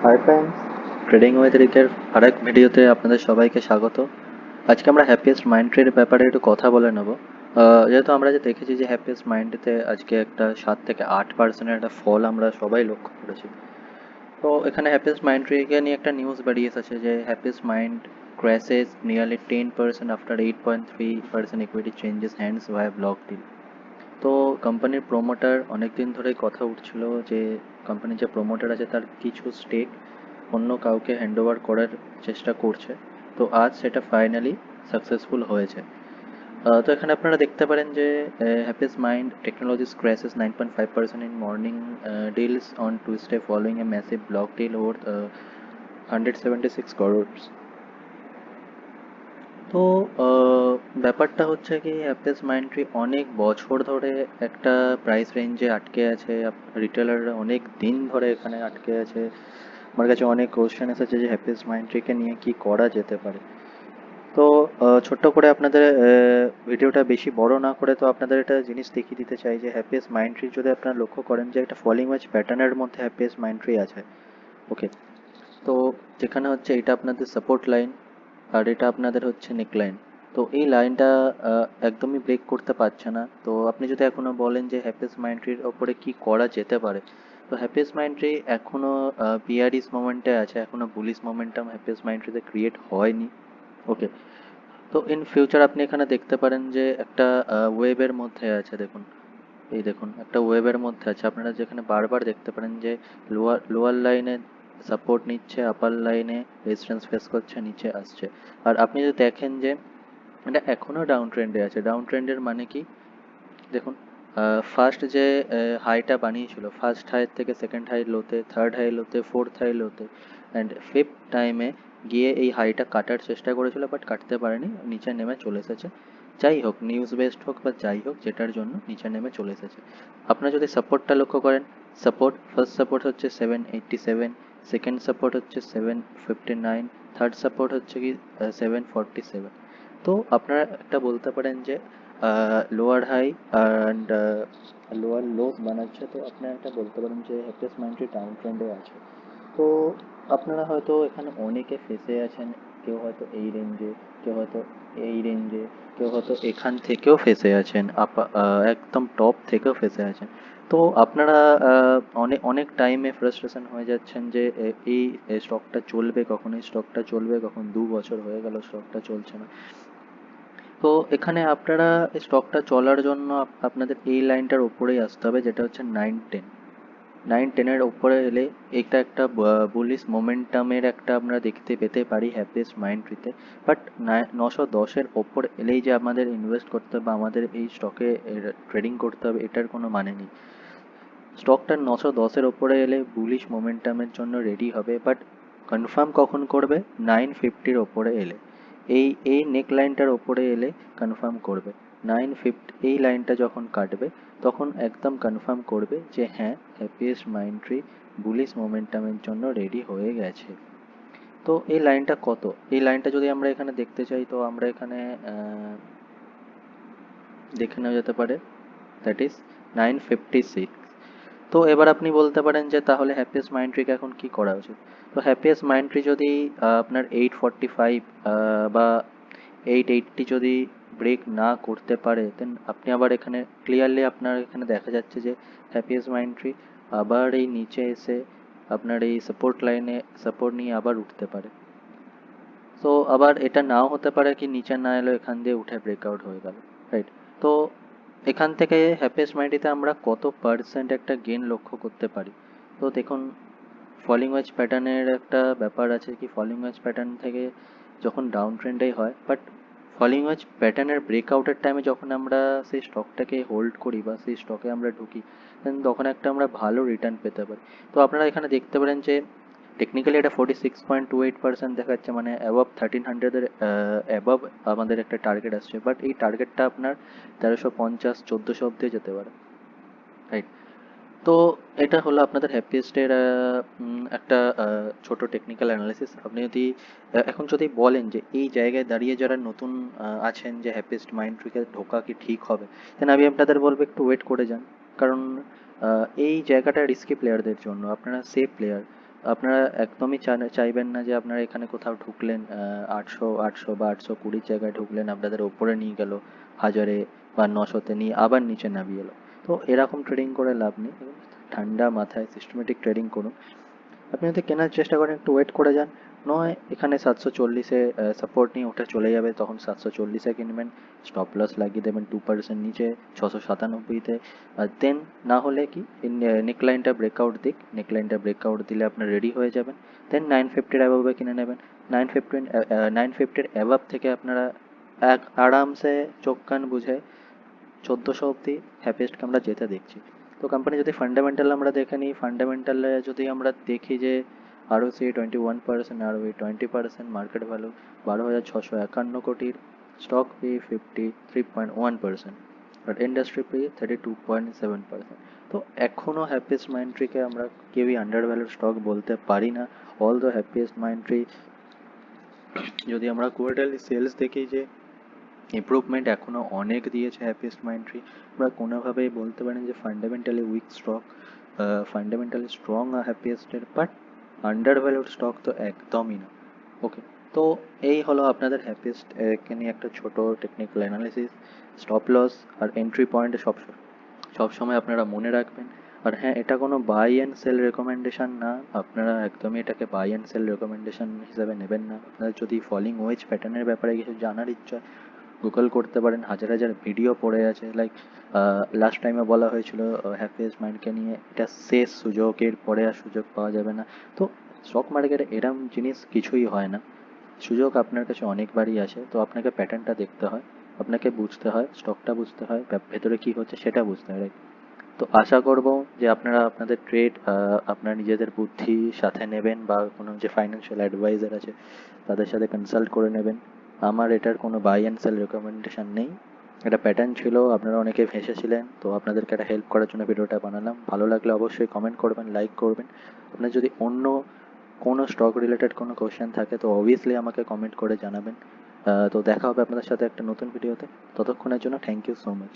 Hi friends, trading with রিকের আরেক ভিডিওতে আপনাদের সবাইকে স্বাগত। আজকে আমরা হ্যাপিয়েস্ট মাইন্ড ট্রির ব্যাপারে একটু কথা বলে নেব। যেহেতু আমরা যে দেখেছি যে হ্যাপিয়েস্ট মাইন্ডেতে আজকে একটা 7 থেকে 8% একটা ফল আমরা সবাই লক্ষ্য করেছি। তো এখানে হ্যাপিয়েস্ট মাইন্ড ট্রিকে নিয়ে একটা নিউজ বেরিয়ে এসেছে যে happiest mind crashes nearly 10% after 8.3% equity changes hands via block deal। তো কোম্পানির প্রোমোটার অনেকদিন ধরেই কথা উঠছিল যে কোম্পানির যে প্রোমোটার আছে তার কিছু স্টেক অন্য কাউকে হ্যান্ডওভার করার চেষ্টা করছে। তো আজ সেটা ফাইনালি সাকসেসফুল হয়েছে। তো এখানে আপনারা দেখতে পারেন যে Happiest Mind Technologies crashes 9.5% in morning deals on Tuesday following a massive block deal over 176 crores। তো ব্যাপারটা হচ্ছে কি হ্যাপিস মাইন্ডট্রি অনেক বছর ধরে একটা প্রাইস রেঞ্জে আটকে আছে। রিটেলাররা অনেক দিন ধরে এখানে আটকে আছে। আমার কাছে অনেক কোশ্চেন এসেছে যে হ্যাপিস মাইন্ডট্রিকে নিয়ে কি করা যেতে পারে। তো ছোট্ট করে আপনাদের ভিডিওটা বেশি বড় না করে তো আপনাদের একটা জিনিস দেখিয়ে দিতে চাই যে হ্যাপিস মাইন্ডট্রি যদি আপনারা লক্ষ্য করেন যে একটা ফলিং ওয়েজ প্যাটার্নের মধ্যে হ্যাপিস মাইন্ডট্রি আছে। ওকে, তো যেখানে হচ্ছে এটা আপনাদের সাপোর্ট লাইন আর এটা আপনাদের হচ্ছে নেক লাইন। তো এই লাইনটা একদমই ব্রেক করতে পারছে না। তো আপনি যদি এখনো বলেন যে হ্যাপিস মাইন্ডট্রির ওপরে কি করা যেতে পারে, তো হ্যাপিস মাইন্ডট্রি এখনো বিয়ারিশ মোমেন্টে আছে, এখনো বুলিশ মোমেন্টাম হ্যাপিস মাইন্ডট্রিতে ক্রিয়েট হয়নি। ওকে, তো ইন ফিউচার আপনি এখানে দেখতে পারেন যে একটা ওয়েবের মধ্যে আছে। দেখুন, এই দেখুন একটা ওয়েবের মধ্যে আছে। আপনারা যেখানে বারবার দেখতে পারেন যে লোয়ার লাইনে সাপোর্ট নিচ্ছে, আপার লাইনে রেজিস্ট্যান্স ফেস করছে, নিচে আসছে। আর আপনি যদি দেখেন যে এটা এখনো ডাউন ট্রেন্ডে আছে। ডাউন ট্রেন্ডের মানে কি, দেখুন ফার্স্ট যে হাইটা বানিয়েছিল, ফার্স্ট হাই থেকে সেকেন্ড হাই লোতে, থার্ড হাই লোতে, ফোর্থ হাই লোতে অ্যান্ড ফিফথ টাইমে গিয়ে এই হাইটা কাটার চেষ্টা করেছিল, বাট কাটতে পারেনি, নিচে নেমে চলে এসেছে। যাই হোক, নিউজ বেসড হোক বা যাই হোক, যেটার জন্য নিচে নেমে চলে এসেছে। আপনারা যদি সাপোর্টটা লক্ষ্য করেন, সাপোর্ট ফার্স্ট সাপোর্ট হচ্ছে 787, সেকেন্ড সাপোর্ট হচ্ছে 759, থার্ড সাপোর্ট হচ্ছে কি 747। তো আপনারা একটা বলতে পারেন যে lower high and lower low বানাচ্ছে। তো আপনারা একটা বলতে পারেন যে হ্যাপিয়েস্ট মাইন্ডট্রি ডাউন ট্রেন্ডে আছে। তো আপনারা হয়তো এখানে অনেকে ফেসে আছেন, কেউ হয়তো এই রেঞ্জে, কেউ হয়তো এই রেঞ্জে, কেউ হয়তো এখান থেকেও ফেসে আছেন, একদম টপ থেকেও ফেসে আছেন। তো আপনারা অনেক অনেক টাইমে ফ্রাস্ট্রেশন হয়ে যাচ্ছেন যে এই স্টকটা চলবে কখন, এই স্টকটা চলবে কখন, 2 বছর হয়ে গেল স্টকটা চলছে না। তো এখানে আপনারা স্টকটা চলার জন্য আপনাদের এই লাইনটার উপরেই আসতে হবে, যেটা হচ্ছে 910। 910-এর উপরে এলে এটা একটা বুলিশ মোমেন্টামের একটা আমরা দেখতে পেতে পারি হ্যাপিয়েস্ট মাইন্ডট্রিতে। বাট 910-এর ওপর এলেই যে আমাদের ইনভেস্ট করতে হবে বা আমাদের এই স্টকে ট্রেডিং করতে হবে, এটার কোনো মানে নেই। স্টকটা 910-এর ওপরে এলে বুলিশ মোমেন্টামের জন্য রেডি হবে, বাট কনফার্ম কখন করবে? 950-র ওপরে এলে, এই নেক লাইনটার ওপরে এলে কনফার্ম করবে। 950 এই লাইনটা যখন কাটবে তখন একদম কনফার্ম করবে যে হ্যাঁ, হ্যাপিয়েস্ট মাইন্ডট্রি বুলিশ মোমেন্টামের জন্য রেডি হয়ে গেছে। তো এই লাইনটা কত? এই লাইনটা যদি আমরা এখানে দেখতে চাই তো আমরা এখানে দেখে নেওয়া যেতে পারে, দ্যাট ইজ 956। তো এবার আপনি বলতে পারেন যে তাহলে হ্যাপিয়েস্ট মাইন্ডট্রিকে এখন কি করা উচিত। তো হ্যাপিয়েস্ট মাইন্ডট্রি যদি আপনার 845 বা 880 যদি ব্রেক না করতে পারে, দেন আপনি আবার এখানে ক্লিয়ারলি আপনার এখানে দেখা যাচ্ছে যে হ্যাপিয়েস্ট মাইন্ডট্রি আবার এই নিচে এসে আপনার এই সাপোর্ট লাইনে সাপোর্ট নিয়ে আবার উঠতে পারে। তো আবার এটা নাও হতে পারে কি নিচে না এলো, এখান দিয়ে উঠে ব্রেকআউট হয়ে গেল, রাইট? তো এখান থেকে হ্যাপিয়েস্ট মাইন্ডটিতে আমরা কত পার্সেন্ট একটা গেন লক্ষ্য করতে পারি। তো দেখুন, ফলিং ওয়েজ প্যাটার্নের একটা ব্যাপার আছে কি, ফলিং ওয়েজ প্যাটার্ন থেকে যখন ডাউন ট্রেন্ডেই হয়, বাট ফলিং ওয়েজ প্যাটার্নের ব্রেকআউটের টাইমে যখন আমরা সেই স্টকটাকে হোল্ড করি বা সেই স্টকে আমরা ঢুকি, দেন তখন একটা আমরা ভালো রিটার্ন পেতে পারি। তো আপনারা এখানে দেখতে পারেন যে টেকনিক্যালি এটা 46.28% দেখাচ্ছে, মানে অ্যাবভ 1300-এর অ্যাবভ আমাদের একটা টার্গেট আসছে, বাট এই টার্গেটটা আপনার 1350 1400 অব্দি যেতে পারে, রাইট? তো এটা হলো আপনাদের হ্যাপিয়েস্টের একটা ছোট টেকনিক্যাল অ্যানালিসিস। আপনি যদি এখন যদি বলেন যে এই জায়গায় দাঁড়িয়ে যারা নতুন আছেন যে হ্যাপিয়েস্ট মাইন্ডট্রিকে ঢোকা কি ঠিক হবে, দেন আমি আপনাদের বলবো একটু ওয়েট করে যান। কারণ এই জায়গাটা রিস্কি প্লেয়ারদের জন্য, আপনারা সেফ প্লেয়ার। আপনারা একদমই চাইবেন না যে আপনারা এখানে কোথাও ঢুকলেন 800 বা 820 জায়গায় ঢুকলেন, আপনাদের ওপরে নিয়ে গেল হাজারে বা 900-তে নিয়ে আবার নিচে নামিয়ে এলো। তো এরকম ট্রেডিং করে লাভ নেই। ঠান্ডা মাথায় সিস্টেমেটিক ট্রেডিং করুন। আপনি যদি কেনার চেষ্টা করেন একটু ওয়েট করে যান, নয় এখানে 740-এ সাপোর্ট নিয়ে উঠে চলে যাবে, তখন 740-এ কিনবেন, স্টপ লস লাগিয়ে দেবেন 2% নিচে 697-তে। আর দেন না হলে কি নেকলাইনটা ব্রেকআউট দিক, নেকলাইনটা ব্রেকআউট দিলে আপনার রেডি হয়ে যাবেন, দেন 950-এর অ্যাবাবে কিনে নেবেন। 950 অ্যাবাব থেকে আপনারা আরামসে চোখ কান বুঝে 1400 অবধি হ্যাপিয়েস্টকে আমরা যেতে দেখছি। তো কোম্পানি যদি ফান্ডামেন্টাল আমরা দেখে নিই, ফান্ডামেন্টালে যদি আমরা দেখি যে ROCE 21%, ROE 20%, মার্কেট ভ্যালু 12,651 কোটির, স্টক পি 53.1%, আর ইন্ডাস্ট্রি পি 32.7%। তো এখনও হ্যাপিয়েস্ট মাইন্ডট্রিকে আমরা কেউই আন্ডার ভ্যালু স্টক বলতে পারি না। অল দ্য হ্যাপিয়েস্ট মাইন্ডট্রি, যদি আমরা কোয়ার্টারলি সেলস দেখি যে ইমপ্রুভমেন্ট এখনও অনেক দিয়েছে হ্যাপিয়েস্ট মাইন্ডট্রি, আমরা কোনোভাবেই বলতে পারেন যে fundamentally weak stock, fundamentally strong হ্যাপিয়েস্টের, বাট আন্ডার ভ্যালুড স্টক তো একদমই না। ওকে, তো এই হলো আপনাদের হ্যাপিয়েস্ট কে নিয়ে একটা ছোট টেকনিক্যাল অ্যানালিসিস। স্টপ লস আর এন্ট্রি পয়েন্ট সবসময় আপনারা মনে রাখবেন। আর হ্যাঁ, এটা কোনো বাই অ্যান্ড সেল রেকমেন্ডেশন না, আপনারা একদমই এটাকে বাই অ্যান্ড সেল রেকমেন্ডেশন হিসাবে নেবেন না। আপনাদের যদি ফলিং ওয়েজ প্যাটার্নের ব্যাপারে কিছু জানার ইচ্ছা, গুগল করতে পারেন, হাজার হাজার ভিডিও পড়ে আছে। লাইক লাস্ট টাইমে বলা হয়েছিল হ্যাপিয়েস্ট মাইন্ডকে নিয়ে, এটা শেষ সুযোগ, এর পরে আর সুযোগ পাওয়া যাবে না। তো স্টক মার্কেটে এরম জিনিস কিছুই হয় না, সুযোগ আপনার কাছে অনেকবারই আসে। তো আপনাকে প্যাটার্নটা দেখতে হয়, আপনাকে বুঝতে হয়, স্টকটা বুঝতে হয়, ভেতরে কী হচ্ছে সেটা বুঝতে হয়, right? তো আশা করব যে আপনারা আপনাদের ট্রেড আপনার নিজেদের বুদ্ধির সাথে নেবেন, বা কোনো যে ফাইন্যান্সিয়াল অ্যাডভাইজার আছে তাদের সাথে কনসাল্ট করে নেবেন। আমার এটার কোনো বাই অ্যান্ড সেল রেকমেন্ডেশন নেই, এটা প্যাটার্ন ছিল, আপনারা অনেকে ফেঁসেছিলেন, তো আপনাদেরকে একটা হেল্প করার জন্য ভিডিওটা বানালাম। ভালো লাগলে অবশ্যই কমেন্ট করবেন, লাইক করবেন। আপনার যদি অন্য কোনো স্টক রিলেটেড কোনো কোশ্চেন থাকে তো অবভিয়াসলি আমাকে কমেন্ট করে জানাবেন। তো দেখা হবে আপনাদের সাথে একটা নতুন ভিডিওতে। ততক্ষণের জন্য থ্যাংক ইউ সো মাচ।